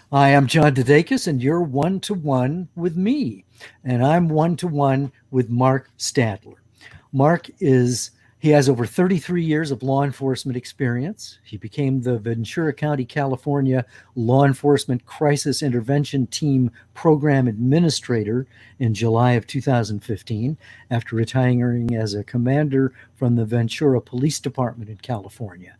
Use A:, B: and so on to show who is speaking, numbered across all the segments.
A: Hi, I'm John DeDakis, and you're one to one with me. And I'm one to one with Mark Stadler. Mark is, he has over 33 years of law enforcement experience. He became the Ventura County, California Law Enforcement Crisis Intervention Team Program Administrator in July of 2015 after retiring as a commander from the Ventura Police Department in California.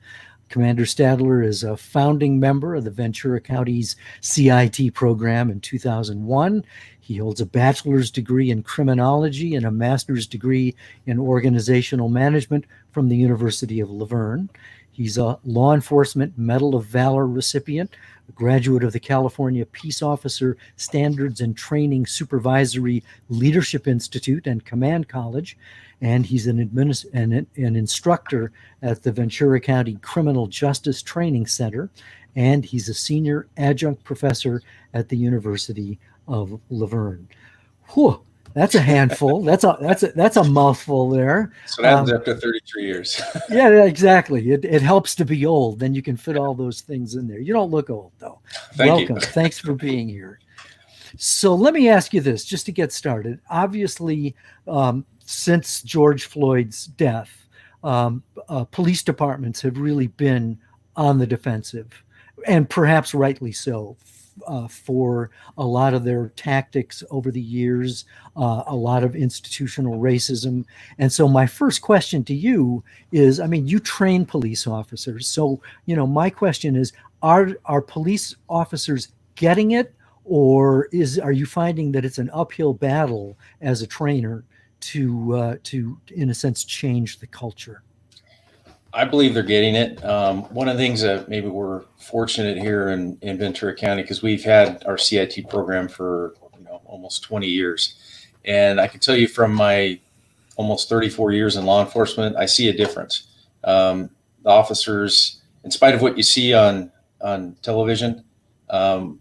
A: Commander Stadler is a founding member of the Ventura County's CIT program in 2001. He holds a bachelor's degree in criminology and a master's degree in organizational management from the University of Laverne. He's a law enforcement Medal of Valor recipient, a graduate of the California Peace Officer Standards and Training Supervisory Leadership Institute and Command College, and he's an instructor at the Ventura County Criminal Justice Training Center, and he's a senior adjunct professor at the University of Laverne. Whew, that's a handful. That's a mouthful there.
B: So that happens after 33 years.
A: Yeah, exactly. It helps to be old. Then you can fit all those things in there. You don't look old, though.
B: Thank
A: Welcome. Thanks for being here. So let me ask you this, just to get started. Obviously, since George Floyd's death, police departments have really been on the defensive, and perhaps rightly so, for a lot of their tactics over the years, a lot of institutional racism. And so my first question to you is, I mean, you train police officers. So, my question is, are police officers getting it, or are you finding that it's an uphill battle as a trainer to in a sense change the culture?
B: I believe they're getting it. One of the things that maybe we're fortunate here in Ventura County, because we've had our CIT program for almost 20 years. And I can tell you from my almost 34 years in law enforcement, I see a difference. The officers, in spite of what you see on television,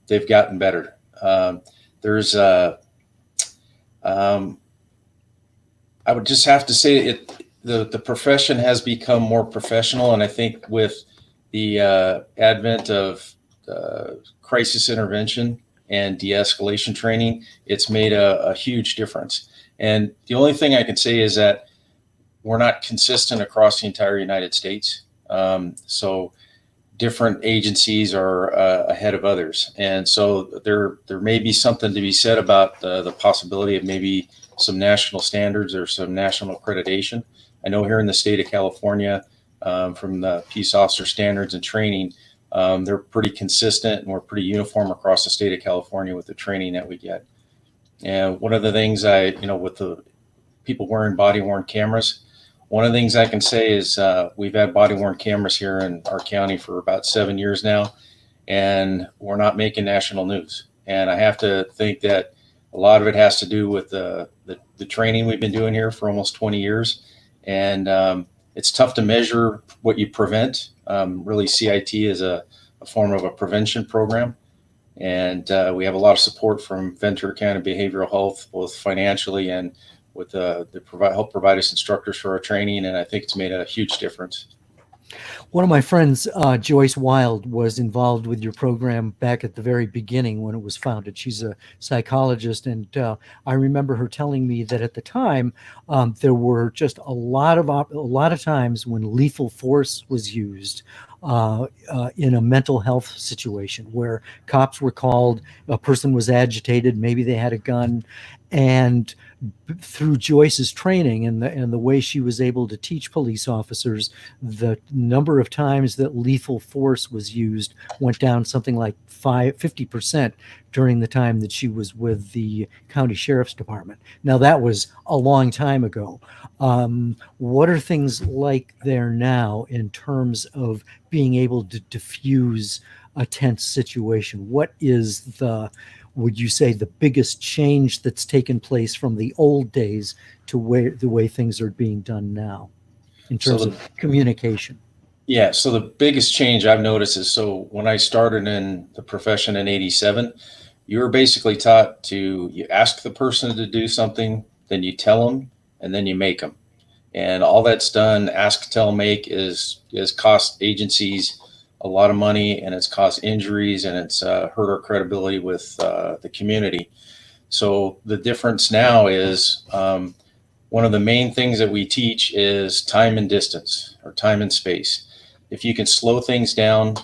B: they've gotten better. I would just have to say the profession has become more professional, and I think with the advent of crisis intervention and de-escalation training, it's made a huge difference. And the only thing I can say is that we're not consistent across the entire United States. So different agencies are ahead of others. And so there may be something to be said about the possibility of maybe some national standards or some national accreditation. I know here in the state of California, from the Peace Officer Standards and Training, they're pretty consistent, and we're pretty uniform across the state of California with the training that we get. And one of the things with the people wearing body-worn cameras, one of the things I can say is we've had body-worn cameras here in our county for about 7 years now, and we're not making national news. And I have to think that a lot of it has to do with the training we've been doing here for almost 20 years. And it's tough to measure what you prevent. Really, CIT is a form of a prevention program. And we have a lot of support from Ventura County Behavioral Health, both financially and with help provide us instructors for our training. And I think it's made a huge difference.
A: One of my friends, Joyce Wild, was involved with your program back at the very beginning when it was founded. She's a psychologist, and I remember her telling me that at the time there were just a lot of times when lethal force was used in a mental health situation where cops were called, a person was agitated, maybe they had a gun, and through Joyce's training and the way she was able to teach police officers, the number of times that lethal force was used went down something like 50% during the time that she was with the county sheriff's department. Now, that was a long time ago. What are things like there now in terms of being able to diffuse a tense situation? What is would you say, the biggest change that's taken place from the old days to the way things are being done now in terms of communication?
B: Yeah, so the biggest change I've noticed is, so when I started in the profession in 87, you were basically taught you ask the person to do something, then you tell them, and then you make them. And all that's done, ask, tell, make, is cost agencies a lot of money, and it's caused injuries, and it's hurt our credibility with the community. So the difference now is one of the main things that we teach is time and distance, or time and space. If you can slow things down,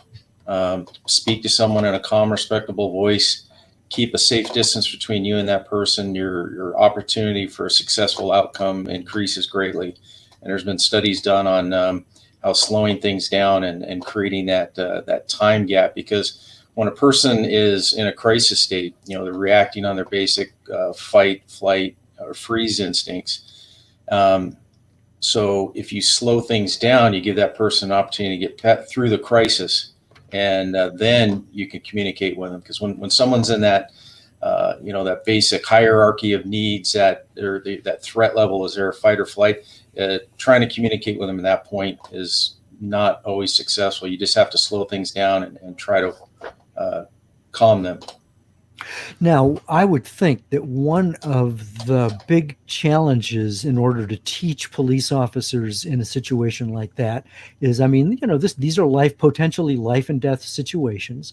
B: speak to someone in a calm, respectable voice, keep a safe distance between you and that person, your opportunity for a successful outcome increases greatly. And there's been studies done on how slowing things down and creating that time gap, because when a person is in a crisis state, they're reacting on their basic fight, flight, or freeze instincts. So if you slow things down, you give that person an opportunity to get through the crisis, and then you can communicate with them. Because when someone's in that, that basic hierarchy of needs, that threat level is there, fight or flight, trying to communicate with them at that point is not always successful. You just have to slow things down and try to calm them.
A: Now, I would think that one of the big challenges in order to teach police officers in a situation like that is, these are potentially life and death situations.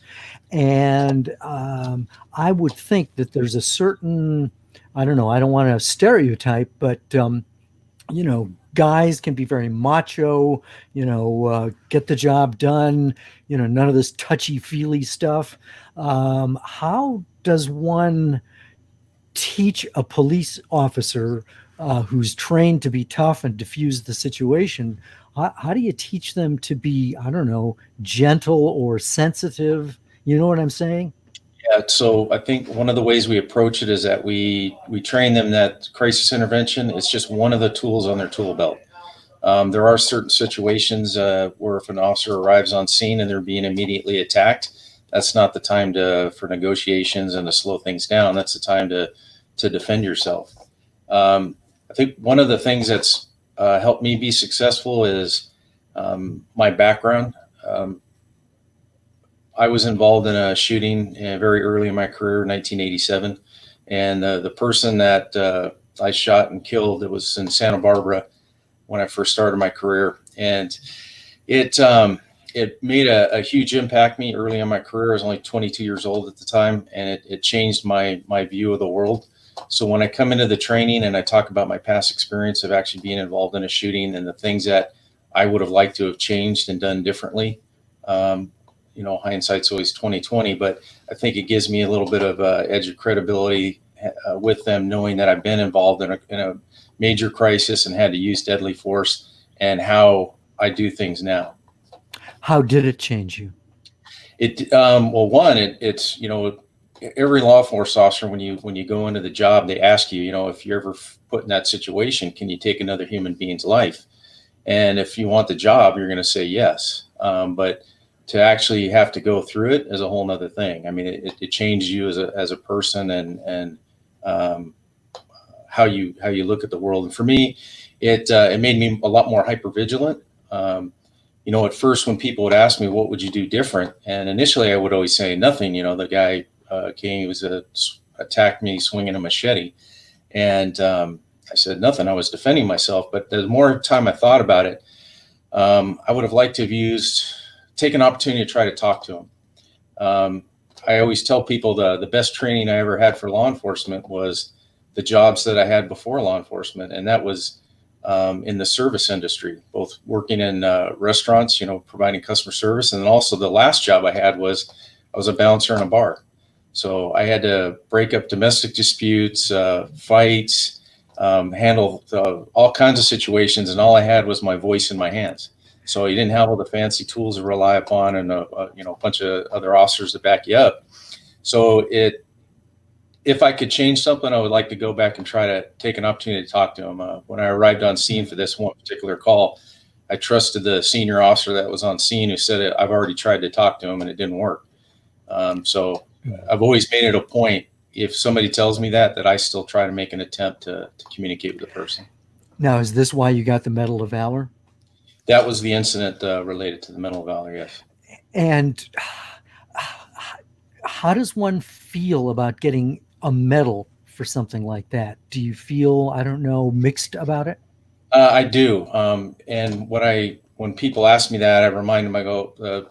A: And I would think that there's a certain, I don't want to stereotype, but, guys can be very macho, get the job done, none of this touchy-feely stuff. How does one teach a police officer who's trained to be tough and diffuse the situation? How do you teach them to be, gentle or sensitive? You know what I'm saying?
B: Yeah, so I think one of the ways we approach it is that we train them that crisis intervention is just one of the tools on their tool belt. There are certain situations where if an officer arrives on scene and they're being immediately attacked, that's not the time for negotiations and to slow things down. That's the time to defend yourself. I think one of the things that's helped me be successful is my background. I was involved in a shooting very early in my career, 1987. And the person that I shot and killed, it was in Santa Barbara when I first started my career. And it made a huge impact on me early in my career. I was only 22 years old at the time, and it changed my view of the world. So when I come into the training and I talk about my past experience of actually being involved in a shooting and the things that I would have liked to have changed and done differently, hindsight's always 20/20, but I think it gives me a little bit of edge of credibility with them, knowing that I've been involved in a major crisis and had to use deadly force, and how I do things now.
A: How did it change you?
B: It's every law enforcement officer, when you go into the job, they ask you, if you're ever put in that situation, can you take another human being's life? And if you want the job, you're going to say yes. But to actually have to go through it is a whole nother thing. I mean, it changes you as a person and how you look at the world. And for me, it made me a lot more hypervigilant. At first when people would ask me, what would you do different? And initially I would always say nothing. The guy came, he was attacked me swinging a machete. And I said nothing. I was defending myself. But the more time I thought about it, I would have liked to have taken an opportunity to try to talk to him. I always tell people the best training I ever had for law enforcement was the jobs that I had before law enforcement. And that was in the service industry, both working in restaurants, providing customer service. And then also the last job I had was I was a bouncer in a bar. So I had to break up domestic disputes, fights, handle all kinds of situations. And all I had was my voice in my hands. So you didn't have all the fancy tools to rely upon and a bunch of other officers to back you up. So if I could change something, I would like to go back and try to take an opportunity to talk to him. When I arrived on scene for this one particular call, I trusted the senior officer that was on scene, who said, I've already tried to talk to him and it didn't work. So I've always made it a point, if somebody tells me that I still try to make an attempt to communicate with the person.
A: Now, is this why you got the Medal of Valor?
B: That was the incident related to the Medal of Valor, yes.
A: And how does one feel about getting a medal for something like that? Do you feel, mixed about it?
B: I do. And when people ask me that, I remind them, I go,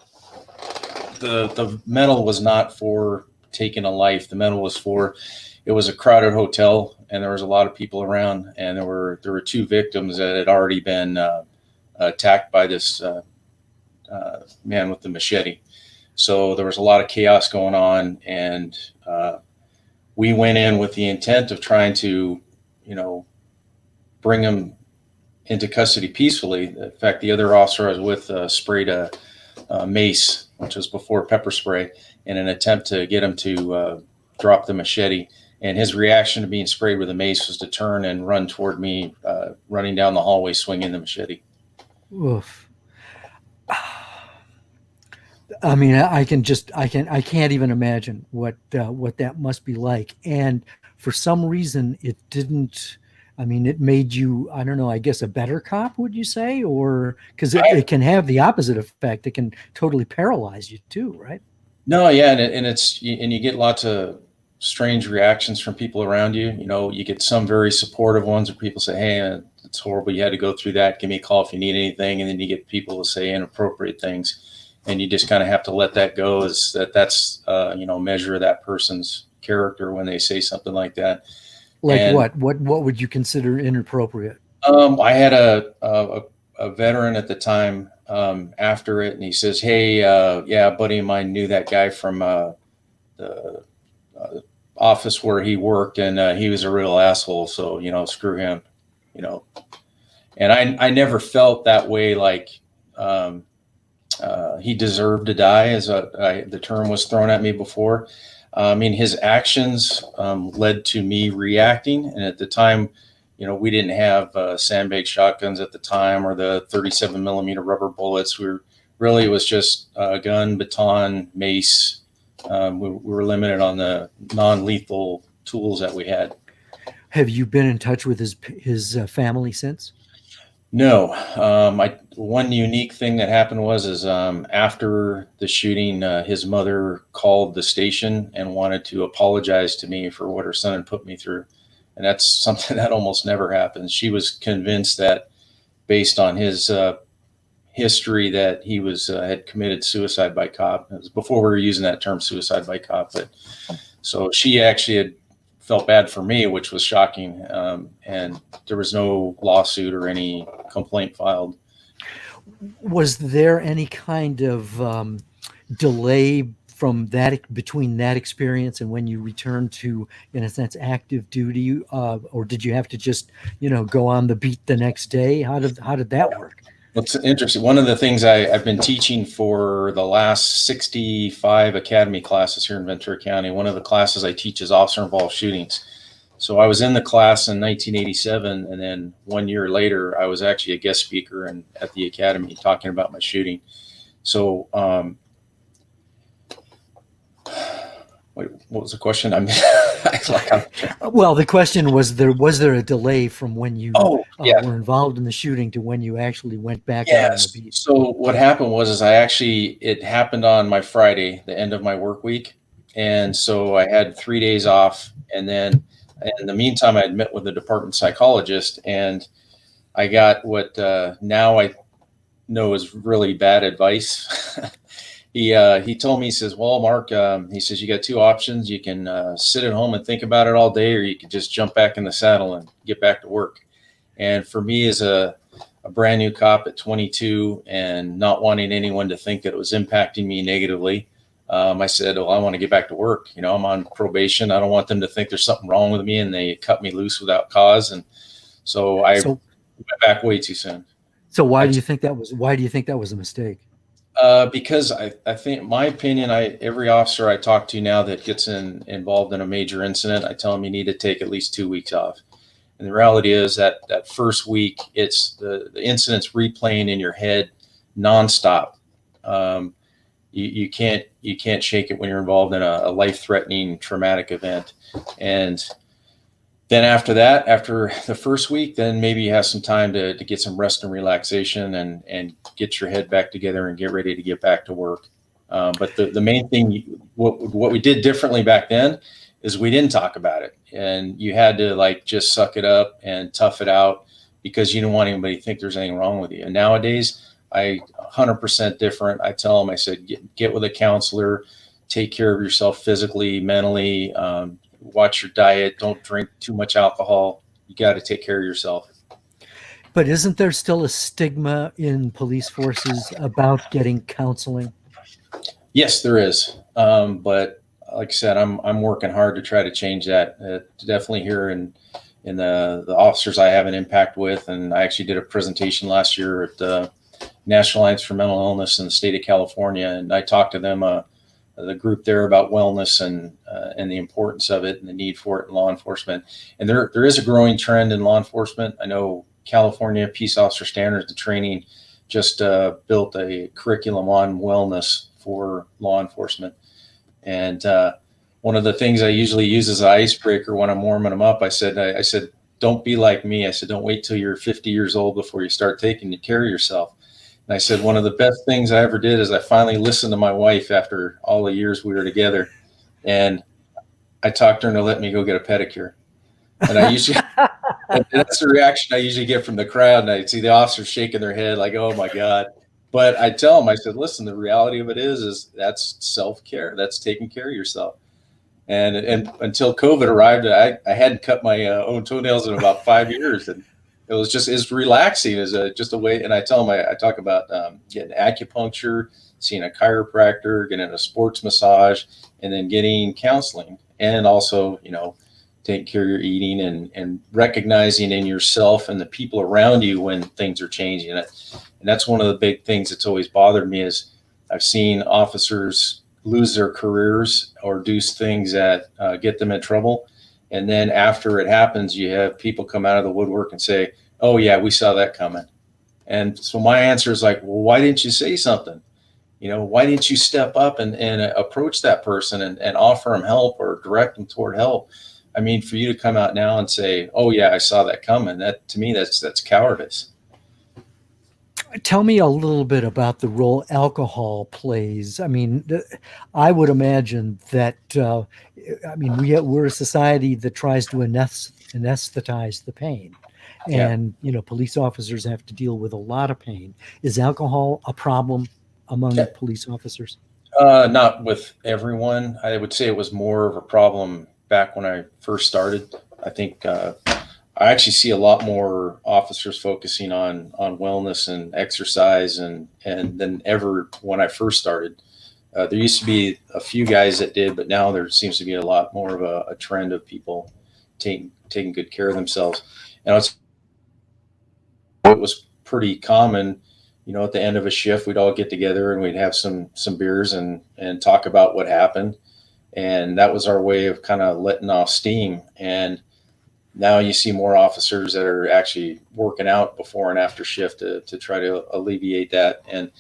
B: the medal was not for taking a life. The medal was for, it was a crowded hotel and there was a lot of people around, and there were 2 victims that had already been attacked by this man with the machete. So there was a lot of chaos going on, and we went in with the intent of trying to, bring him into custody peacefully. In fact, the other officer I was with sprayed a mace, which was before pepper spray, in an attempt to get him to drop the machete. And his reaction to being sprayed with a mace was to turn and run toward me, running down the hallway, swinging the machete.
A: Oof. I mean, I can't even imagine what that must be like. And for some reason, it didn't. I mean, it made you, I don't know, I guess a better cop, would you say? Or because it can have the opposite effect. It can totally paralyze you too, right?
B: No, yeah, and you get lots of strange reactions from people around you. You get some very supportive ones where people say, "Hey, it's horrible you had to go through that. Give me a call if you need anything." And then you get people who say inappropriate things, and you just kind of have to let that go. That's a measure of that person's character when they say something like that.
A: Like, and what would you consider inappropriate?
B: I had a veteran at the time after it, and he says, "Hey, yeah, a buddy of mine knew that guy from the office where he worked, and he was a real asshole. So screw him." And I never felt that way. Like he deserved to die, as the term was thrown at me before. I mean, his actions led to me reacting. And at the time, we didn't have sandbag shotguns at the time, or the 37 millimeter rubber bullets. It was just a gun, baton, mace. We were limited on the non-lethal tools that we had.
A: Have you been in touch with his family since?
B: No. One unique thing that happened was after the shooting, his mother called the station and wanted to apologize to me for what her son had put me through. And that's something that almost never happens. She was convinced that, based on his history, that he had committed suicide by cop. It was before we were using that term, suicide by cop. But so she actually had felt bad for me, which was shocking. And there was no lawsuit or any complaint filed.
A: Was there any kind of delay from that, between that experience and when you returned to, in a sense, active duty, or did you have to just, go on the beat the next day? How did that work?
B: It's interesting. One of the things I've been teaching for the last 65 academy classes here in Ventura County, one of the classes I teach is officer-involved shootings. So I was in the class in 1987, and then 1 year later, I was actually a guest speaker at the academy talking about my shooting. So what was the question?
A: Well, the question was there a delay from when you were involved in the shooting to when you actually went back out on the beat? So
B: what happened was it happened on my Friday, the end of my work week. And so I had 3 days off. And then in the meantime, I had met with a department psychologist, and I got what now I know is really bad advice. He told me, he says, "Well, Mark," he says, "you got 2 options. You can sit at home and think about it all day, or you can just jump back in the saddle and get back to work." And for me, as a brand new cop at 22 and not wanting anyone to think that it was impacting me negatively, I said, "Well, I want to get back to work. I'm on probation. I don't want them to think there's something wrong with me, and they cut me loose without cause." And so I went back way too soon.
A: So why do you think that was a mistake?
B: Because I think, in my opinion, every officer I talk to now that gets involved in a major incident, I tell them you need to take at least 2 weeks off. And the reality is that first week, it's the incident's replaying in your head nonstop. You can't shake it when you're involved in a life-threatening traumatic event. And then after that, after the first week, then maybe you have some time to get some rest and relaxation and get your head back together and get ready to get back to work. But the main thing, what we did differently back then is we didn't talk about it. And you had to just suck it up and tough it out, because you didn't want anybody to think there's anything wrong with you. And nowadays, I 100% different. I tell them, I said, get with a counselor, take care of yourself physically, mentally, watch your diet, don't drink too much alcohol. You got to take care of yourself.
A: But isn't there still a stigma in police forces about getting counseling?
B: Yes, there is. But like I said, I'm working hard to try to change that. Definitely here in the officers I have an impact with, and I actually did a presentation last year at the National Alliance for Mental Illness in the state of California, and I talked to them, the group there, about wellness and the importance of it and the need for it in law enforcement. And there is a growing trend in law enforcement. I know California Peace Officer Standards and Training just built a curriculum on wellness for law enforcement. And one of the things I usually use as an icebreaker when I'm warming them up, I said, don't be like me. I said, don't wait till you're 50 years old before you start taking care of yourself. And I said, one of the best things I ever did is I finally listened to my wife after all the years we were together. And I talked her into letting me go get a pedicure. And I usually, and that's the reaction I usually get from the crowd. And I see the officers shaking their head like, oh my God. But I tell them, I said, listen, the reality of it is that's self-care. That's taking care of yourself. And until COVID arrived, I hadn't cut my own toenails in about 5 years. And it was just as relaxing as just a way. And I tell them, I talk about getting acupuncture, seeing a chiropractor, getting a sports massage, and then getting counseling. And also, taking care of your eating and recognizing in yourself and the people around you when things are changing. And that's one of the big things that's always bothered me is I've seen officers lose their careers or do things that get them in trouble. And then after it happens, you have people come out of the woodwork and say, oh yeah, we saw that coming. And so my answer is like, well, why didn't you say something? Why didn't you step up and approach that person and offer them help or direct them toward help? I mean, for you to come out now and say, oh yeah, I saw that coming, that to me, that's cowardice.
A: Tell me a little bit about the role alcohol plays. I mean, I would imagine that, we're a society that tries to anesthetize the pain. And, police officers have to deal with a lot of pain. Is alcohol a problem among police officers?
B: Not with everyone. I would say it was more of a problem back when I first started. I think I actually see a lot more officers focusing on wellness and exercise and than ever when I first started. There used to be a few guys that did, but now there seems to be a lot more of a trend of people taking good care of themselves. And it was pretty common, at the end of a shift, we'd all get together and we'd have some beers and talk about what happened. And that was our way of kind of letting off steam. And now you see more officers that are actually working out before and after shift to try to alleviate that. And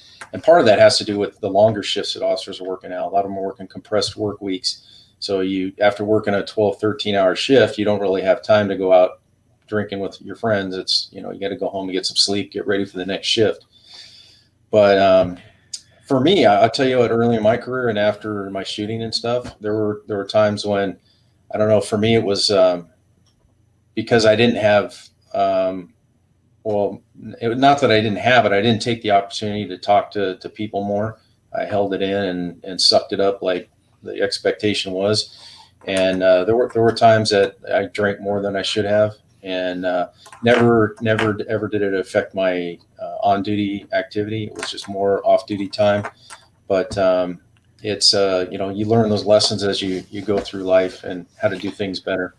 B: part of that has to do with the longer shifts that officers are working out. A lot of them are working compressed work weeks. So after working a 12, 13-hour shift, you don't really have time to go out drinking with your friends. It's, you got to go home and get some sleep, get ready for the next shift. But for me, I'll tell you what, early in my career and after my shooting and stuff, there were times when, I don't know, for me, it was because I didn't have, not that I didn't have it, I didn't take the opportunity to talk to people more. I held it in and sucked it up like the expectation was. And there were times that I drank more than I should have. And never ever did it affect my on-duty activity. It was just more off-duty time. But it's, you learn those lessons as you go through life and how to do things better.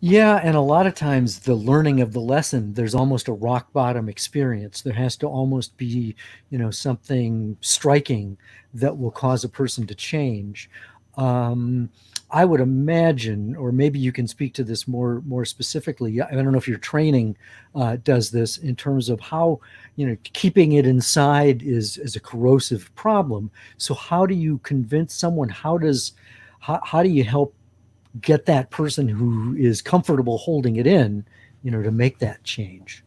A: Yeah, and a lot of times the learning of the lesson, there's almost a rock bottom experience. There has to almost be, something striking that will cause a person to change. I would imagine, or maybe you can speak to this more specifically. I don't know if your training does this in terms of how, keeping it inside is a corrosive problem. So how do you convince someone? How do you help get that person who is comfortable holding it in, to make that change?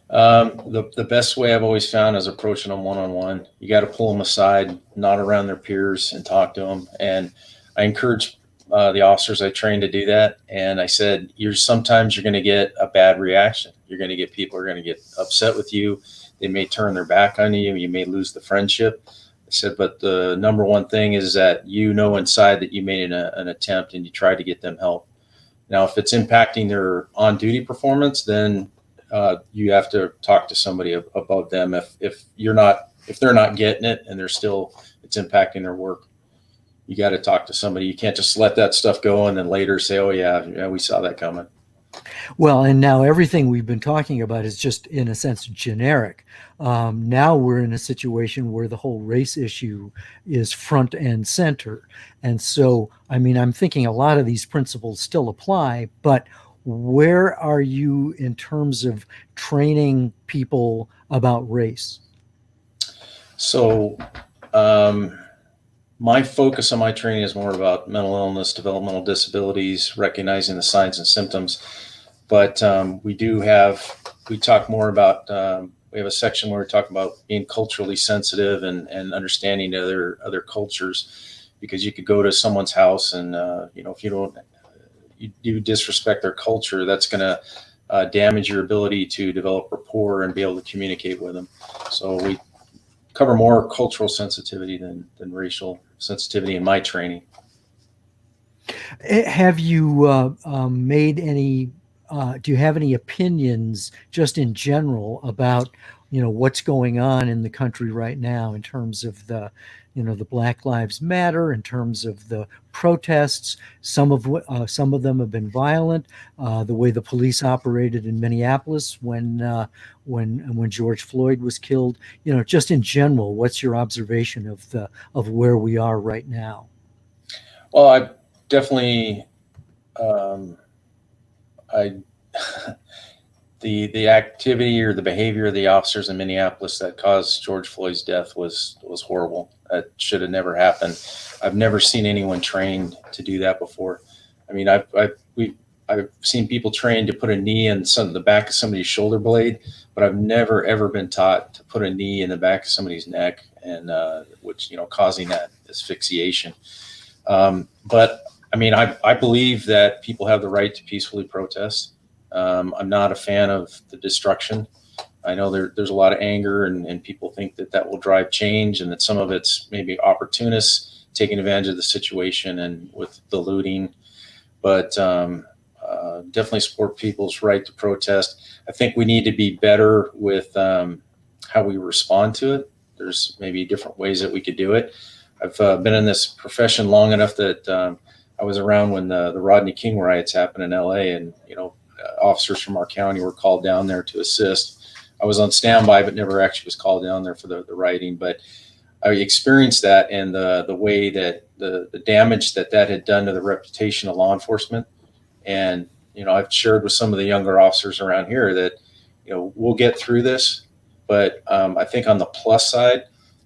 B: The best way I've always found is approaching them one-on-one. You got to pull them aside, not around their peers, and talk to them. And I encourage the officers I train to do that. And I said, sometimes you're going to get a bad reaction. You're going to get people who are going to get upset with you. They may turn their back on you. You may lose the friendship. I said, but the number one thing is that inside that you made an attempt and you try to get them help. Now, if it's impacting their on-duty performance, then you have to talk to somebody above them. If they're not getting it and it's impacting their work, you got to talk to somebody. You can't just let that stuff go and then later say, oh yeah, we saw that coming.
A: Well, and now everything we've been talking about is just, in a sense, generic. Now we're in a situation where the whole race issue is front and center. And so, I mean, I'm thinking a lot of these principles still apply, but where are you in terms of training people about race?
B: So, my focus on my training is more about mental illness, developmental disabilities, recognizing the signs and symptoms. But we talk more about, we have a section where we talk about being culturally sensitive and understanding other cultures, because you could go to someone's house and, if you disrespect their culture, that's going to damage your ability to develop rapport and be able to communicate with them. So we cover more cultural sensitivity than racial sensitivity in my training.
A: Have you made any, do you have any opinions just in general about, what's going on in the country right now in terms of the Black Lives Matter, in terms of the protests? Some of them have been violent. The way the police operated in Minneapolis when George Floyd was killed. Just in general, what's your observation of where we are right now?
B: Well, I definitely, the activity or the behavior of the officers in Minneapolis that caused George Floyd's death was horrible. That should have never happened. I've never seen anyone trained to do that before. I mean, I've seen people trained to put a knee in the back of somebody's shoulder blade, but I've never ever been taught to put a knee in the back of somebody's neck, and which causing that asphyxiation. But I mean, I believe that people have the right to peacefully protest. I'm not a fan of the destruction. I know there's a lot of anger and people think that will drive change, and that some of it's maybe opportunists taking advantage of the situation and with the looting. But definitely support people's right to protest. I think we need to be better with how we respond to it. There's maybe different ways that we could do it. I've been in this profession long enough that I was around when the Rodney King riots happened in LA, and officers from our county were called down there to assist. I was on standby, but never actually was called down there for the rioting. But I experienced that, and the way that the damage that had done to the reputation of law enforcement. And I've shared with some of the younger officers around here that we'll get through this. But I think on the plus side,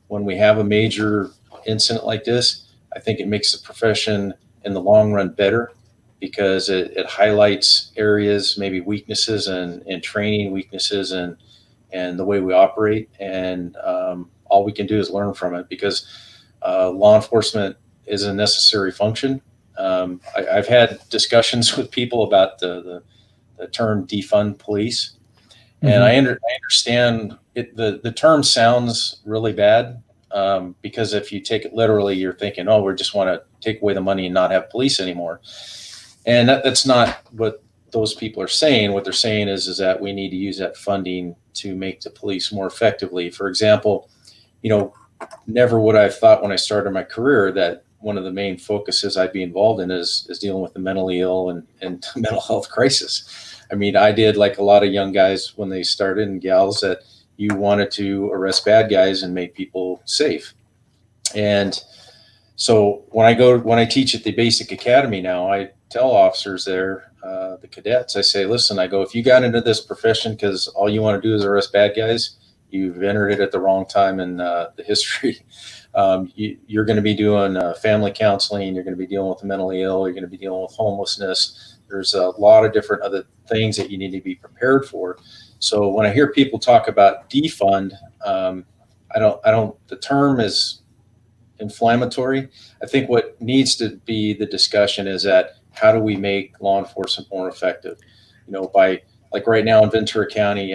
B: when we have a major incident like this, I think it makes the profession in the long run better, because it highlights areas, maybe weaknesses and training weaknesses and the way we operate. And all we can do is learn from it, because law enforcement is a necessary function. I've had discussions with people about the term defund police. Mm-hmm. And I understand it. The term sounds really bad, because if you take it literally, you're thinking, oh, we just want to take away the money and not have police anymore. And that's not what those people are saying. What they're saying is that we need to use that funding to make the police more effectively. For example, never would I have thought when I started my career that one of the main focuses I'd be involved in is dealing with the mentally ill and mental health crisis. I mean, I did, like a lot of young guys when they started, and gals, that you wanted to arrest bad guys and make people safe. And so when I teach at the basic academy now, I tell officers there, the cadets, I say, listen, I go, if you got into this profession because all you want to do is arrest bad guys, you've entered it at the wrong time in the history. You're going to be doing family counseling. You're going to be dealing with the mentally ill. You're going to be dealing with homelessness. There's a lot of different other things that you need to be prepared for. So when I hear people talk about defund, the term is inflammatory. I think what needs to be the discussion is that how do we make law enforcement more effective? By, like right now in Ventura County,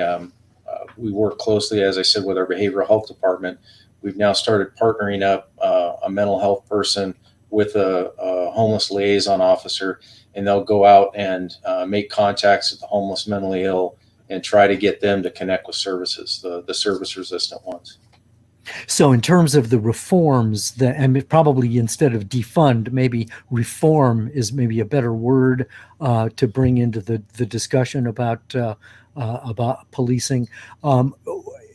B: we work closely, as I said, with our behavioral health department. We've now started partnering up a mental health person with a homeless liaison officer, and they'll go out and make contacts with the homeless mentally ill and try to get them to connect with services, the service resistant ones.
A: So in terms of the reforms, and probably instead of defund, maybe reform is maybe a better word to bring into the discussion about policing.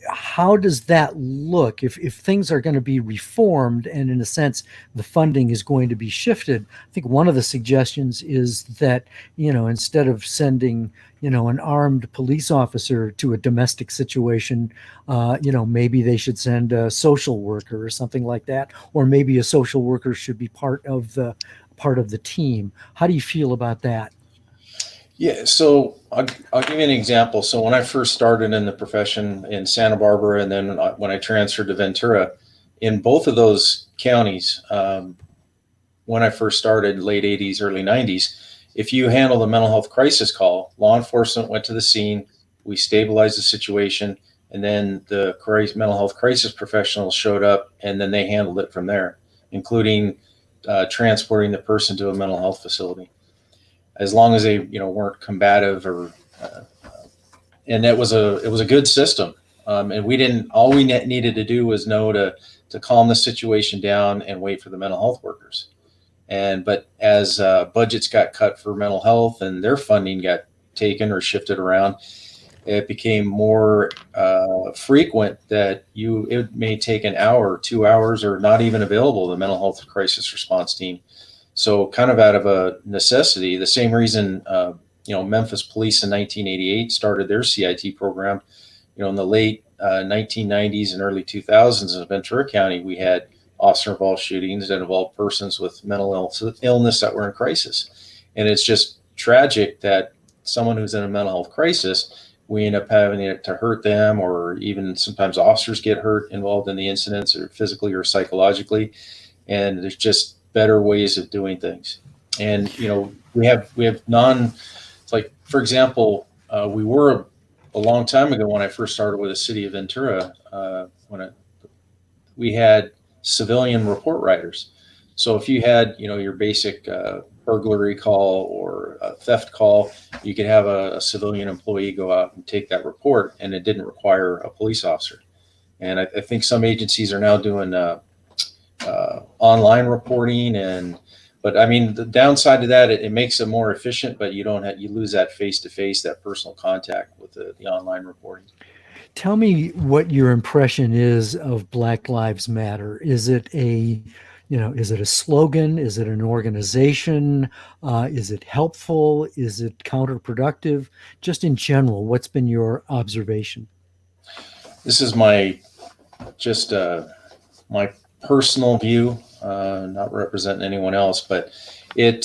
A: How does that look if things are going to be reformed and in a sense the funding is going to be shifted? I think one of the suggestions is that, instead of sending, an armed police officer to a domestic situation, maybe they should send a social worker or something like that, or maybe a social worker should be part of the team. How do you feel about that?
B: Yeah, so I'll give you an example. So when I first started in the profession in Santa Barbara, and then when I transferred to Ventura, in both of those counties, when I first started, late 80s, early 90s, if you handle the mental health crisis call, law enforcement went to the scene, we stabilized the situation, and then the mental health crisis professionals showed up, and then they handled it from there, including transporting the person to a mental health facility, as long as they weren't combative or and it was a good system, and all we needed to do was know to calm the situation down and wait for the mental health workers. But as budgets got cut for mental health and their funding got taken or shifted around, it became more frequent that it may take an hour, 2 hours, or not even available, the mental health crisis response team. So kind of out of a necessity, the same reason, Memphis Police in 1988 started their CIT program. In the late 1990s and early 2000s in Ventura County, we had officer-involved shootings that involved persons with mental illness that were in crisis. And it's just tragic that someone who's in a mental health crisis, we end up having to hurt them, or even sometimes officers get hurt involved in the incidents, or physically or psychologically. And there's just better ways of doing things. And we have it's like, for example, we were a long time ago when I first started with the city of Ventura, we had civilian report writers. So if you had your basic burglary call or a theft call, you could have a civilian employee go out and take that report, and it didn't require a police officer. And I think some agencies are now doing online reporting, but I mean, the downside to that, it makes it more efficient, but you lose that face-to-face, that personal contact with the online reporting.
A: Tell me what your impression is of Black Lives Matter. Is it a slogan? Is it an organization? Is it helpful? Is it counterproductive? Just in general, what's been your observation?
B: This is my personal view, not representing anyone else, but I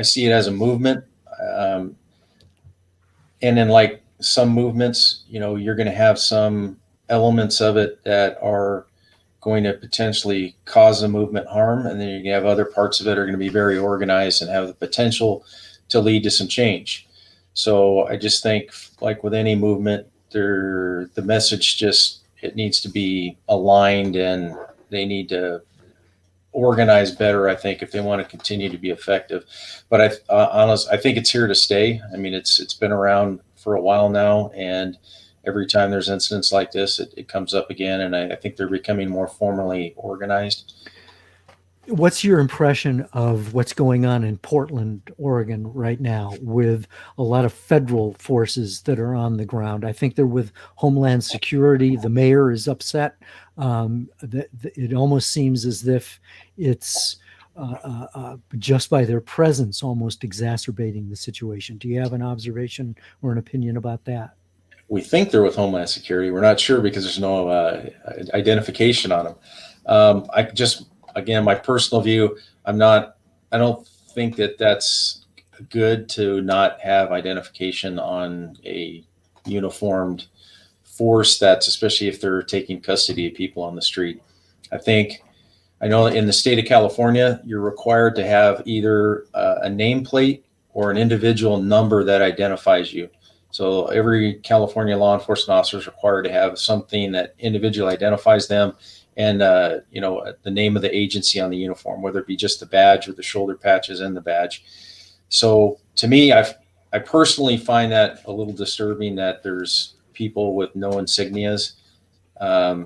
B: see it as a movement. And in like some movements, you're going to have some elements of it that are going to potentially cause the movement harm. And then you have other parts of it are going to be very organized and have the potential to lead to some change. So I just think, like with any movement, the message it needs to be aligned, and they need to organize better, I think, if they want to continue to be effective. But I think it's here to stay. I mean, it's been around for a while now, and every time there's incidents like this, it comes up again, and I think they're becoming more formally organized.
A: What's your impression of what's going on in Portland, Oregon right now, with a lot of federal forces that are on the ground? I think they're with Homeland Security. The mayor is upset. It almost seems as if it's just by their presence almost exacerbating the situation. Do you have an observation or an opinion about that?
B: We think they're with Homeland Security. We're not sure because there's no identification on them. Again, my personal view, I don't think that's good to not have identification on a uniformed force, especially if they're taking custody of people on the street. I know in the state of California, you're required to have either a nameplate or an individual number that identifies you. So every California law enforcement officer is required to have something that individually identifies them, and the name of the agency on the uniform, whether it be just the badge or the shoulder patches and the badge. So to me, I personally find that a little disturbing that there's people with no insignias.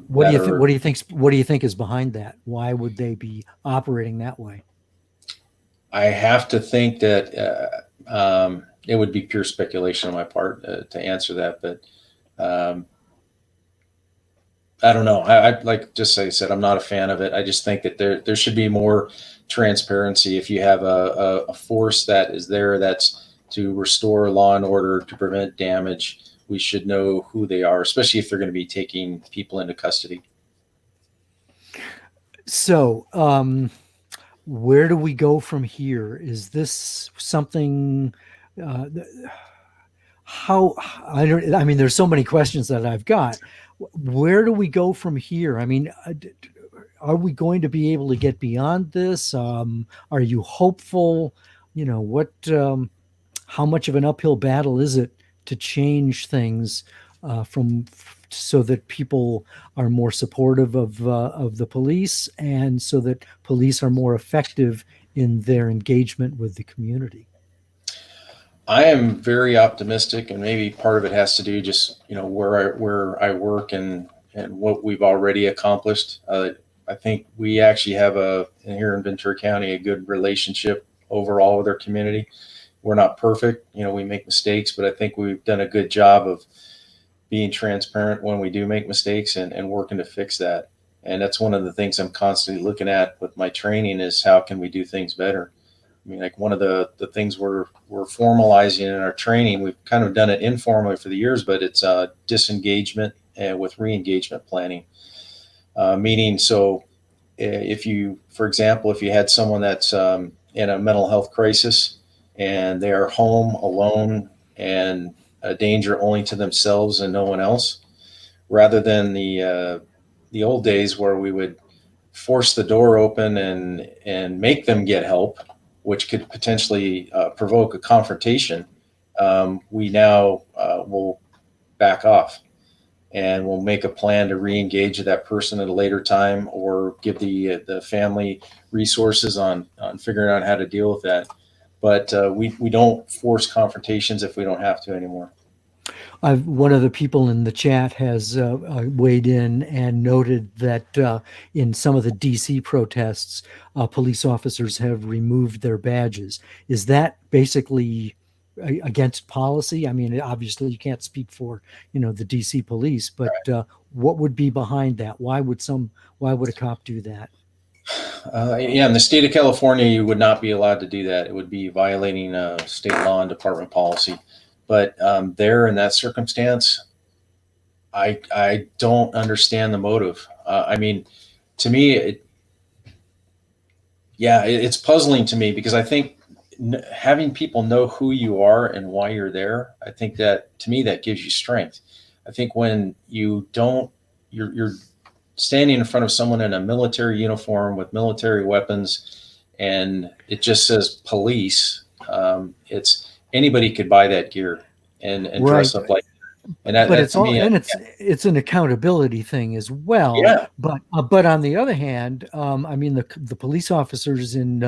A: What do you think? What do you think is behind that? Why would they be operating that way?
B: I have to think that it would be pure speculation on my part to answer that, but I don't know. I like just like I said, I'm not a fan of it. I just think that there should be more transparency. If you have a force that is there that's to restore law and order, to prevent damage, we should know who they are, especially if they're going to be taking people into custody.
A: So, where do we go from here? Is this something? Uh, how I don't. I mean, there's so many questions that I've got. Where do we go from here? I mean, are we going to be able to get beyond this? Are you hopeful? You know, how much of an uphill battle is it to change things so that people are more supportive of the police, and so that police are more effective in their engagement with the community?
B: I am very optimistic, and maybe part of it has to do just where I work and what we've already accomplished. I think we actually have here in Ventura County a good relationship overall with our community. We're not perfect, we make mistakes, but I think we've done a good job of being transparent when we do make mistakes and working to fix that. And that's one of the things I'm constantly looking at with my training is how can we do things better. I mean, like one of the things we're formalizing in our training, we've kind of done it informally for the years, but it's disengagement and with re-engagement planning. Meaning, so for example, if you had someone that's in a mental health crisis and they are home alone and a danger only to themselves and no one else, rather than the old days where we would force the door open and make them get help, which could potentially provoke a confrontation, we now will back off and we'll make a plan to re-engage that person at a later time, or give the family resources on figuring out how to deal with that. But we don't force confrontations if we don't have to anymore.
A: One of the people in the chat has weighed in and noted that in some of the DC protests, police officers have removed their badges. Is that basically against policy? I mean, obviously you can't speak for, the DC police, but what would be behind that? Why would a cop do that?
B: Yeah, in the state of California, you would not be allowed to do that. It would be violating state law and department policy. But there, in that circumstance, I don't understand the motive. I mean, to me, it's puzzling to me, because I think having people know who you are and why you're there, I think that, to me, that gives you strength. I think when you're standing in front of someone in a military uniform with military weapons, and it just says police, it's anybody could buy that gear and
A: Right.
B: dress up like that. And that,
A: But
B: that
A: it's
B: to
A: all,
B: me,
A: and it's an accountability thing as well.
B: yeah,
A: But on the other hand, I mean, the police officers in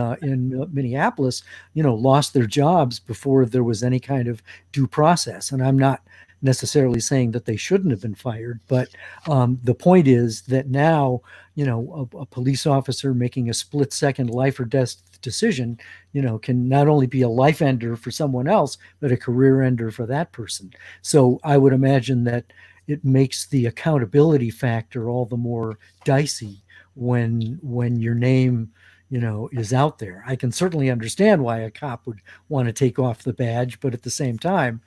A: Minneapolis, lost their jobs before there was any kind of due process. And I'm not necessarily saying that they shouldn't have been fired, but the point is that now, a police officer making a split-second life or death decision, can not only be a life ender for someone else, but a career ender for that person. So I would imagine that it makes the accountability factor all the more dicey when your name, is out there. I can certainly understand why a cop would want to take off the badge, but at the same time,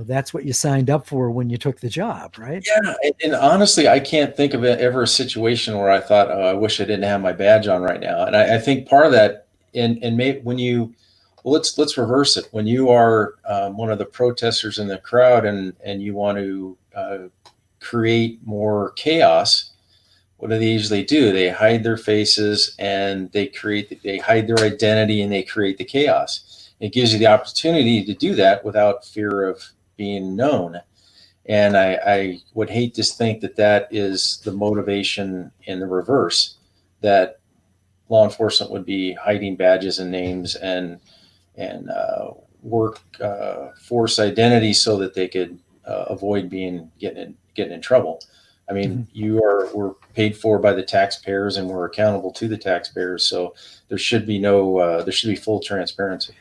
A: that's what you signed up for when you took the job, right?
B: yeah. And honestly, I can't think of ever a situation where I thought, oh, I wish I didn't have my badge on right now. And I think part of that, and maybe let's reverse it. When you are one of the protesters in the crowd and you want to create more chaos, what do they usually do? They hide their faces and they hide their identity and they create the chaos. It gives you the opportunity to do that without fear of being known. And I would hate to think that that is the motivation in the reverse, that law enforcement would be hiding badges and names and work force identity so that they could avoid getting in trouble. I mean, we're paid for by the taxpayers, and we're accountable to the taxpayers. So there should be full transparency.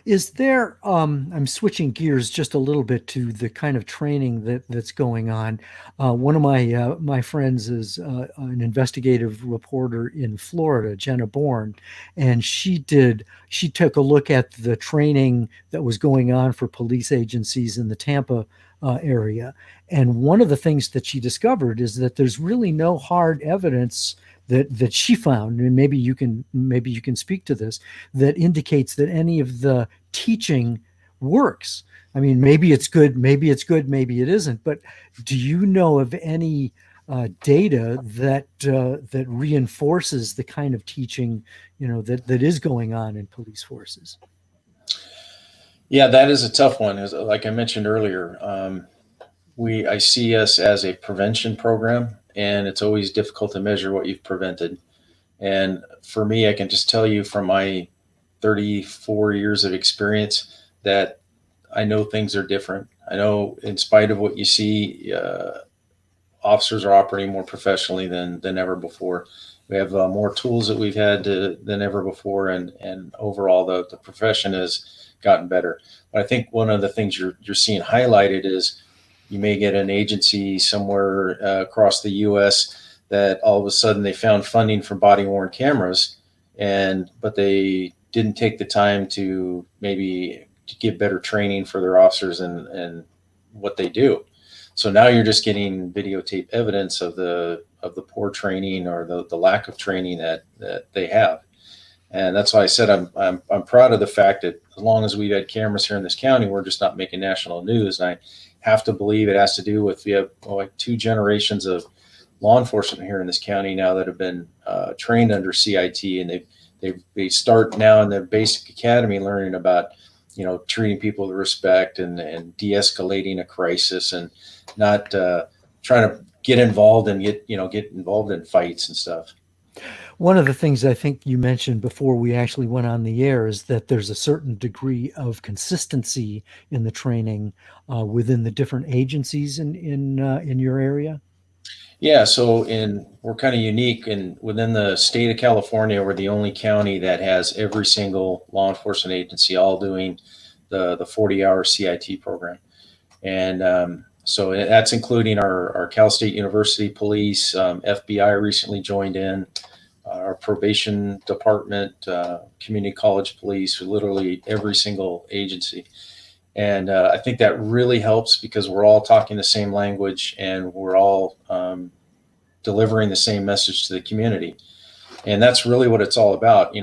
A: Is there, I'm switching gears just a little bit to the kind of training that's going on. One of my friends is an investigative reporter in Florida, Jenna Bourne, and she took a look at the training that was going on for police agencies in the Tampa area. And one of the things that she discovered is that there's really no hard evidence that she found, and maybe you can speak to this, that indicates that any of the teaching works. I mean, maybe it's good, maybe it isn't. But do you know of any data that reinforces the kind of teaching, that is going on in police forces?
B: Yeah, that is a tough one. Like I mentioned earlier, I see us as a prevention program, and it's always difficult to measure what you've prevented. And for me, I can just tell you from my 34 years of experience that I know things are different. I know, in spite of what you see, officers are operating more professionally than ever before. We have more tools that we've had than ever before, and overall the profession has gotten better. But I think one of the things you're seeing highlighted is you may get an agency somewhere across the U.S. that all of a sudden they found funding for body-worn cameras, but they didn't take the time to give better training for their officers and what they do. So now you're just getting videotape evidence of the poor training or the lack of training that they have. And that's why I said I'm proud of the fact that as long as we've had cameras here in this county, we're just not making national news. And I have to believe it has to do with we have like 2 generations of law enforcement here in this county now that have been trained under CIT, and they start now in their basic academy learning about treating people with respect and de-escalating a crisis, and not trying to get involved and get involved in fights and stuff.
A: One of the things I think you mentioned before we actually went on the air is that there's a certain degree of consistency in the training within the different agencies in your area.
B: Yeah, so we're kind of unique, and within the state of California, we're the only county that has every single law enforcement agency all doing the 40-hour CIT program, and so that's including our Cal State University Police, FBI recently joined in, our probation department, community college police, literally every single agency. And I think that really helps because we're all talking the same language, and we're all delivering the same message to the community. And that's really what it's all about.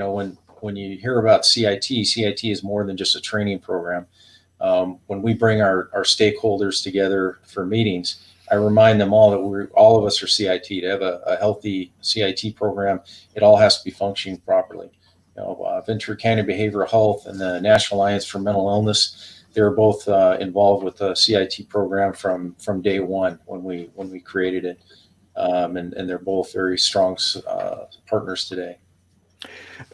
B: When you hear about CIT is more than just a training program. When we bring our stakeholders together for meetings, I remind them all that all of us are CIT. To have a healthy CIT program, it all has to be functioning properly. Ventura County Behavioral Health and the National Alliance for Mental Illness, they're both involved with the CIT program from day one when we created it, and they're both very strong partners today.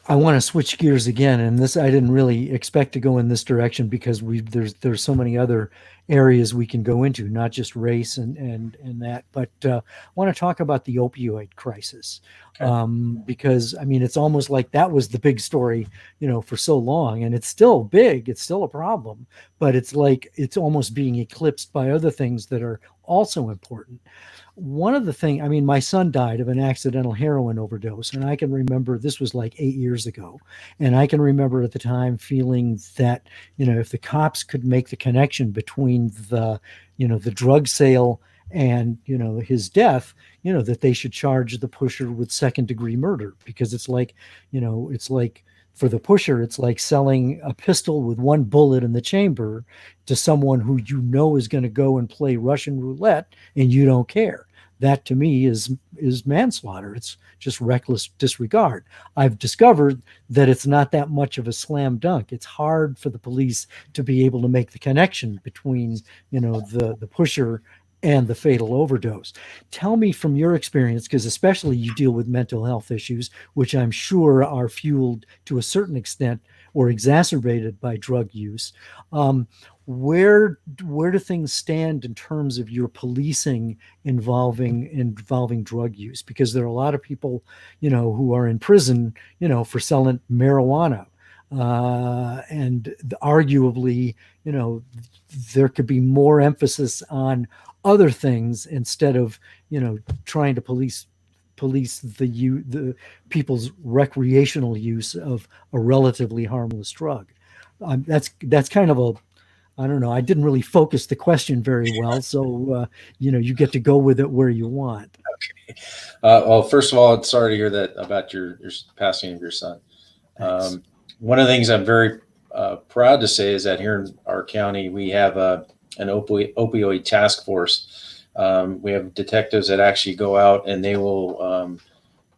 A: I want to switch gears again, and this I didn't really expect to go in this direction because there's so many other areas we can go into, not just race and that, but I want to talk about the opioid crisis. Okay. Because I mean, it's almost like that was the big story, for so long, and it's still big, it's still a problem, but it's like it's almost being eclipsed by other things that are also important. One of the things, I mean, my son died of an accidental heroin overdose, and I can remember this was like 8 years ago. And I can remember at the time feeling that, if the cops could make the connection between the drug sale and, his death, that they should charge the pusher with second-degree murder, because it's like for the pusher, it's like selling a pistol with one bullet in the chamber to someone who is going to go and play Russian roulette, and you don't care. that to me is manslaughter. It's just reckless disregard. I've discovered that it's not that much of a slam dunk. It's hard for the police to be able to make the connection between, the pusher and the fatal overdose. Tell me from your experience, because especially you deal with mental health issues, which I'm sure are fueled to a certain extent or exacerbated by drug use. Where do things stand in terms of your policing involving drug use? Because there are a lot of people, who are in prison, for selling marijuana. And arguably, there could be more emphasis on other things instead of, trying to police the people's recreational use of a relatively harmless drug. That's kind of a, I don't know. I didn't really focus the question very well, so you get to go with it where you want.
B: Well, first of all, I'm sorry to hear that about your passing of your son. One of the things I'm very proud to say is that here in our county, we have an opioid task force. We have detectives that actually go out and they will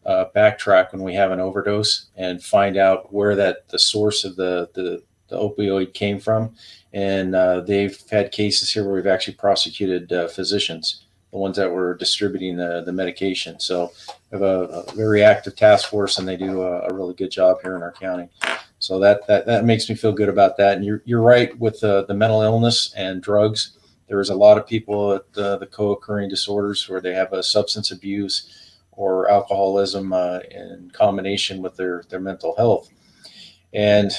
B: backtrack when we have an overdose and find out where the source of the opioid came from. And they've had cases here where we've actually prosecuted physicians, the ones that were distributing the medication. So we have a very active task force, and they do a really good job here in our county. So that makes me feel good about that. And you're right with the mental illness and drugs. There is a lot of people at the co-occurring disorders where they have a substance abuse or alcoholism in combination with their mental health. And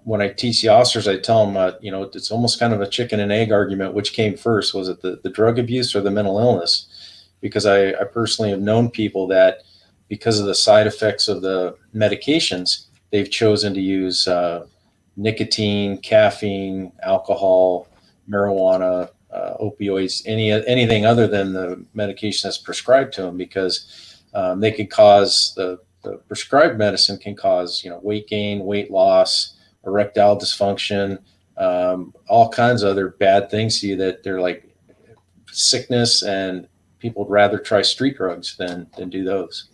B: when I teach the officers, I tell them, it's almost kind of a chicken and egg argument. Which came first? Was it the drug abuse or the mental illness? Because I personally have known people that because of the side effects of the medications, they've chosen to use nicotine, caffeine, alcohol, marijuana, opioids, anything other than the medication that's prescribed to them, because they could cause the prescribed medicine can cause, weight gain, weight loss, erectile dysfunction, all kinds of other bad things to you that they're like sickness, and people would rather try street drugs than do those.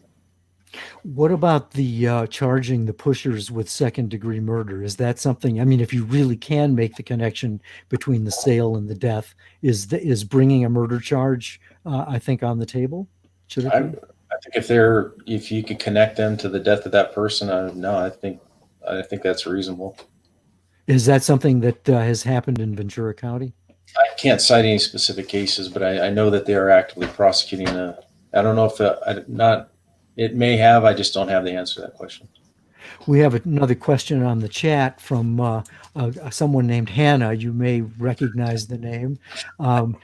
A: What about the charging the pushers with second-degree murder? Is that something? I mean, if you really can make the connection between the sale and the death, is bringing a murder charge, I think, on the table? Should it be?
B: I think if you could connect them to the death of that person, I think that's reasonable.
A: Is that something that has happened in Ventura County?
B: I can't cite any specific cases, but I know that they are actively prosecuting I don't know if it may have. I just don't have the answer to that question.
A: We have another question on the chat from someone named Hannah. You may recognize the name.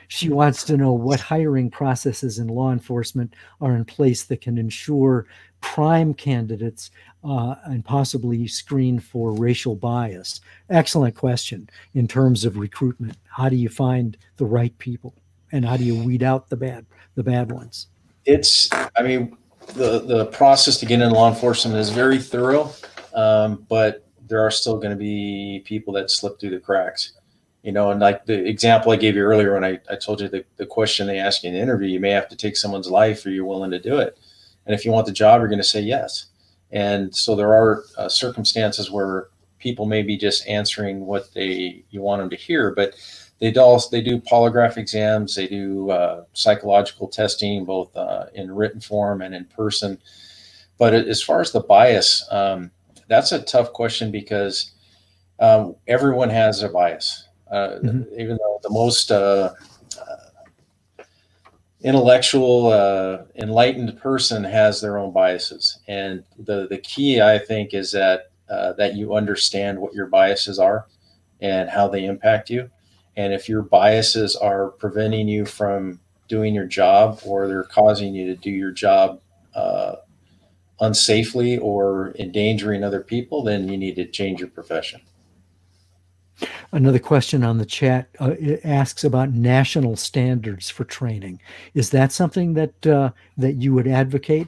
A: She wants to know what hiring processes in law enforcement are in place that can ensure prime candidates and possibly screen for racial bias. Excellent question in terms of recruitment. How do you find the right people, and how do you weed out the bad ones?
B: The process to get into law enforcement is very thorough, but there are still going to be people that slip through the cracks, and like the example I gave you earlier when I told you the question they ask you in the interview, you may have to take someone's life, or you're willing to do it. And if you want the job, you're going to say yes. And so there are circumstances where people may be just answering what you want them to hear, but they do polygraph exams. They do psychological testing, both in written form and in person. But as far as the bias, that's a tough question, because everyone has a bias. Even though the most intellectual, enlightened person has their own biases. And the key, I think, is that you understand what your biases are and how they impact you. And if your biases are preventing you from doing your job, or they're causing you to do your job unsafely or endangering other people, then you need to change your profession.
A: Another question on the chat it asks about national standards for training. Is that something that you would advocate?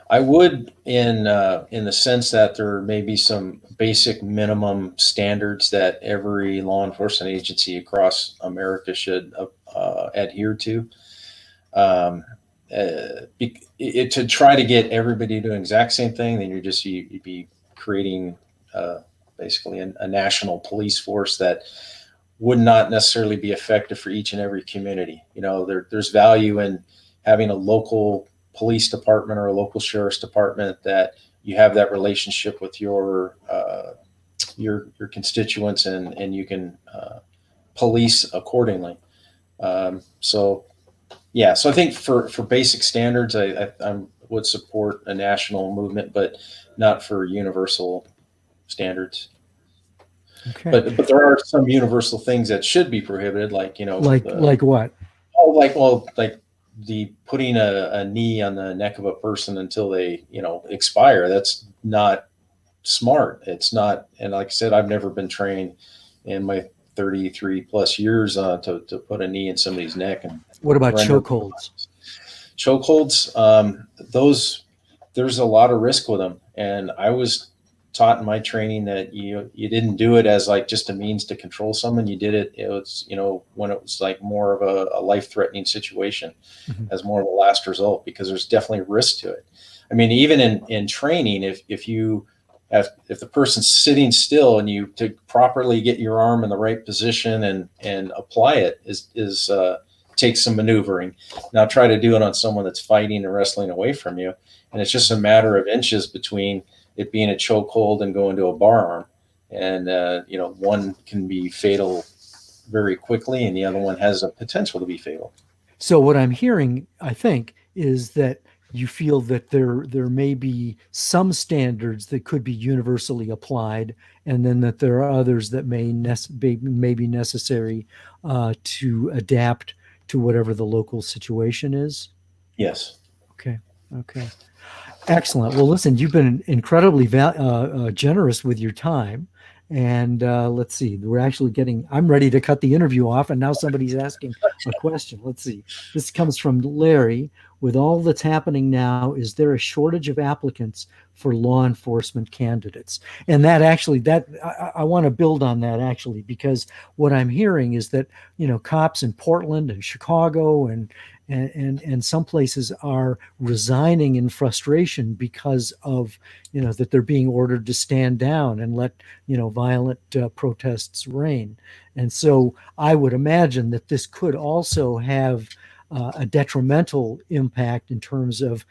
B: I would, in the sense that there may be some basic minimum standards that every law enforcement agency across America should adhere to. Um, to try to get everybody to do the exact same thing, then you'd be creating basically a national police force that would not necessarily be effective for each and every community. There's value in having a local police department or a local sheriff's department that you have that relationship with your constituents, and you can police accordingly. So I think for basic standards, I would support a national movement, but not for universal standards.
A: Okay.
B: But there are some universal things that should be prohibited, like
A: like what?
B: Like the putting a knee on the neck of a person until they expire. That's not smart. It's not. And like I said, I've never been trained in my 33 plus years to put a knee in somebody's neck. And
A: what about chokeholds?
B: Chokeholds, there's a lot of risk with them, and I was taught in my training that you didn't do it as like just a means to control someone. You did it. It was when it was like more of a life-threatening situation, mm-hmm. as more of a last result, because there's definitely risk to it. I mean, even in training, if the person's sitting still and you to properly get your arm in the right position and apply it is takes some maneuvering. Now try to do it on someone that's fighting and wrestling away from you, and it's just a matter of inches between it being a chokehold and going to a bar arm. And one can be fatal very quickly, and the other one has a potential to be fatal.
A: So what I'm hearing, I think, is that you feel that there may be some standards that could be universally applied, and then that there are others that may be necessary to adapt to whatever the local situation is?
B: Yes.
A: Okay. Excellent. Well, listen, you've been incredibly generous with your time. And let's see, I'm ready to cut the interview off, and now somebody's asking a question. Let's see. This comes from Larry. With all that's happening now, is there a shortage of applicants for law enforcement candidates? And I want to build on that, actually, because what I'm hearing is that, cops in Portland and Chicago and some places are resigning in frustration because of, that they're being ordered to stand down and let, violent protests reign. And so I would imagine that this could also have a detrimental impact in terms of,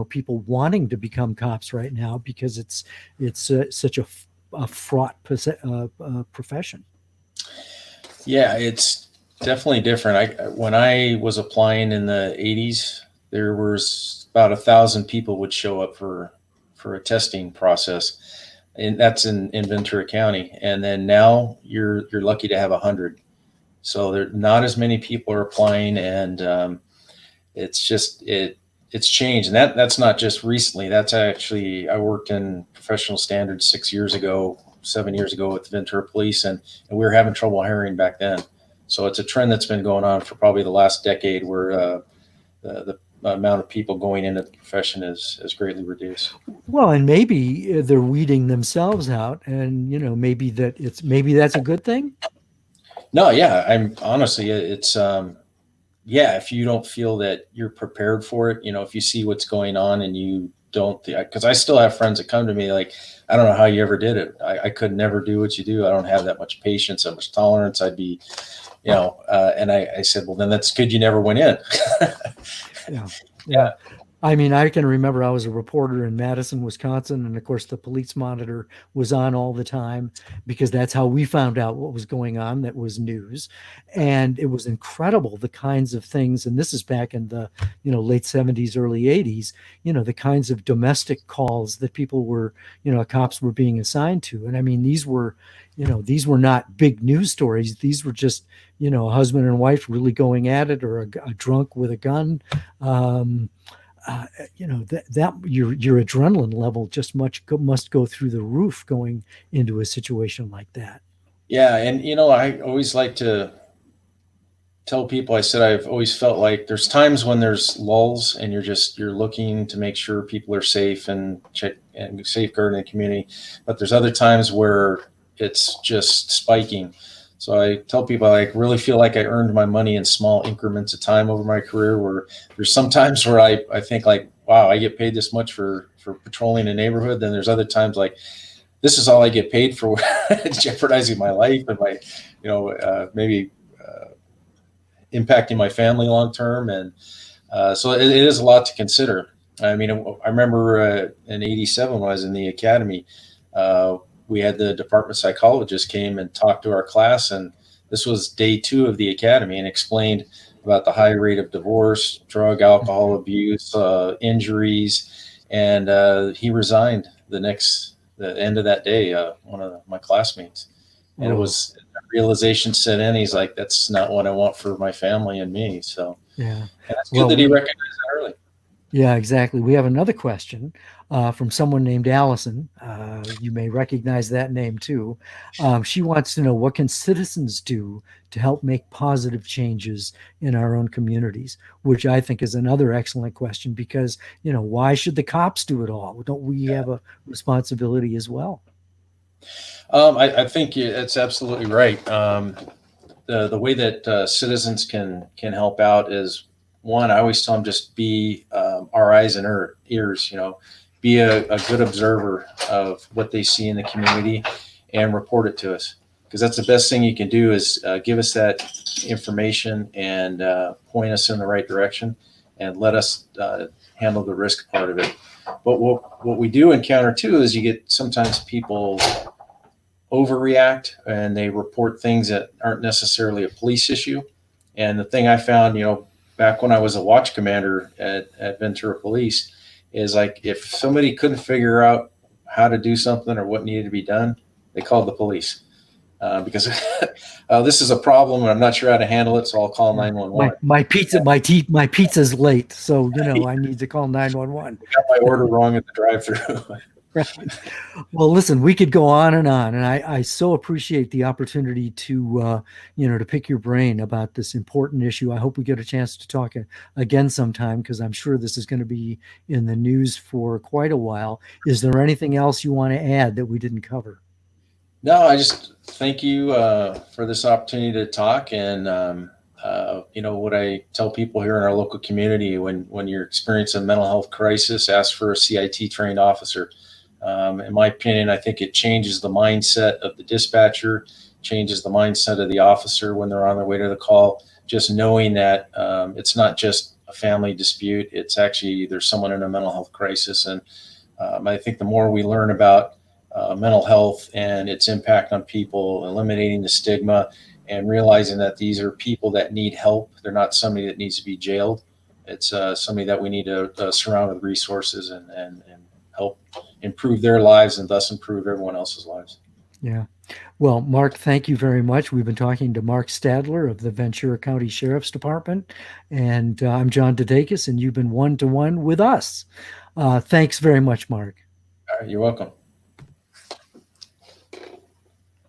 A: people wanting to become cops right now, because it's such a fraught profession. Yeah,
B: it's definitely different. When I was applying in the 80s, there was about 1,000 people would show up for a testing process, and that's in Ventura County. And then now you're lucky to have 100. So there not as many people are applying, and it's changed. And that's not just recently. That's actually, I worked in professional standards 7 years ago with Ventura Police, and we were having trouble hiring back then. So it's a trend that's been going on for probably the last decade, where the amount of people going into the profession is greatly reduced.
A: Well, and maybe they're weeding themselves out, and maybe that's a good thing.
B: No, yeah, I'm honestly, it's if you don't feel that you're prepared for it, if you see what's going on and you don't, because I still have friends that come to me like, I don't know how you ever did it. I could never do what you do. I don't have that much patience, that much tolerance. I'd be, and I said, well, then that's good. You never went in.
A: Yeah. I mean, I can remember I was a reporter in Madison, Wisconsin, and of course the police monitor was on all the time, because that's how we found out what was going on. That was news. And it was incredible, the kinds of things, and this is back in the, late 70s, early 80s, the kinds of domestic calls that people were, cops were being assigned to. And I mean, these were not big news stories. These were just, a husband and wife really going at it, or a drunk with a gun. That your adrenaline level just must go through the roof going into a situation like that.
B: Yeah. And, I always like to tell people, I said, I've always felt like there's times when there's lulls and you're looking to make sure people are safe and check and safeguarding the community. But there's other times where it's just spiking. So I tell people I really feel like I earned my money in small increments of time over my career, where there's some times where I think like, wow, I get paid this much for patrolling a neighborhood. Then there's other times like, this is all I get paid for jeopardizing my life and my, maybe impacting my family long term. And so it is a lot to consider. I mean, I remember in '87 when I was in the academy, we had the department psychologist came and talked to our class, and this was day 2 of the academy, and explained about the high rate of divorce, drug, alcohol abuse, injuries, and he resigned the end of that day. One of my classmates, and it was realization set in. He's like, "That's not what I want for my family and me." So
A: yeah,
B: and it's good that he recognized that early.
A: Yeah, exactly. We have another question from someone named Allison. You may recognize that name too. She wants to know, what can citizens do to help make positive changes in our own communities, which I think is another excellent question, because, why should the cops do it all? Don't we have a responsibility as well?
B: I think it's absolutely right. The way that citizens can help out is, one, I always tell them, just be our eyes and ears. Be a good observer of what they see in the community and report it to us, because that's the best thing you can do, is give us that information and point us in the right direction, and let us handle the risk part of it. But what we do encounter too is you get sometimes people overreact and they report things that aren't necessarily a police issue. And the thing I found, back when I was a watch commander at Ventura Police, is like, if somebody couldn't figure out how to do something or what needed to be done, they called the police because this is a problem and I'm not sure how to handle it, so I'll call 911.
A: My pizza's late, so I need to call 911.
B: I got my order wrong at the drive-thru.
A: Right. Well, listen, we could go on, and I so appreciate the opportunity to to pick your brain about this important issue. I hope we get a chance to talk again sometime, because I'm sure this is going to be in the news for quite a while. Is there anything else you want to add that we didn't cover?
B: No, I just thank you for this opportunity to talk. And what I tell people here in our local community, when you're experiencing a mental health crisis, ask for a CIT trained officer. In my opinion, I think it changes the mindset of the dispatcher, changes the mindset of the officer when they're on their way to the call, just knowing that it's not just a family dispute. It's actually, there's someone in a mental health crisis. And I think the more we learn about mental health and its impact on people, eliminating the stigma and realizing that these are people that need help. They're not somebody that needs to be jailed. It's somebody that we need to surround with resources and help improve their lives, and thus improve everyone else's lives.
A: Yeah. Well, Mark, thank you very much. We've been talking to Mark Stadler of the Ventura County Sheriff's Department, and I'm John DeDakis, and you've been one-to-one with us. Thanks very much, Mark.
B: All right, you're welcome.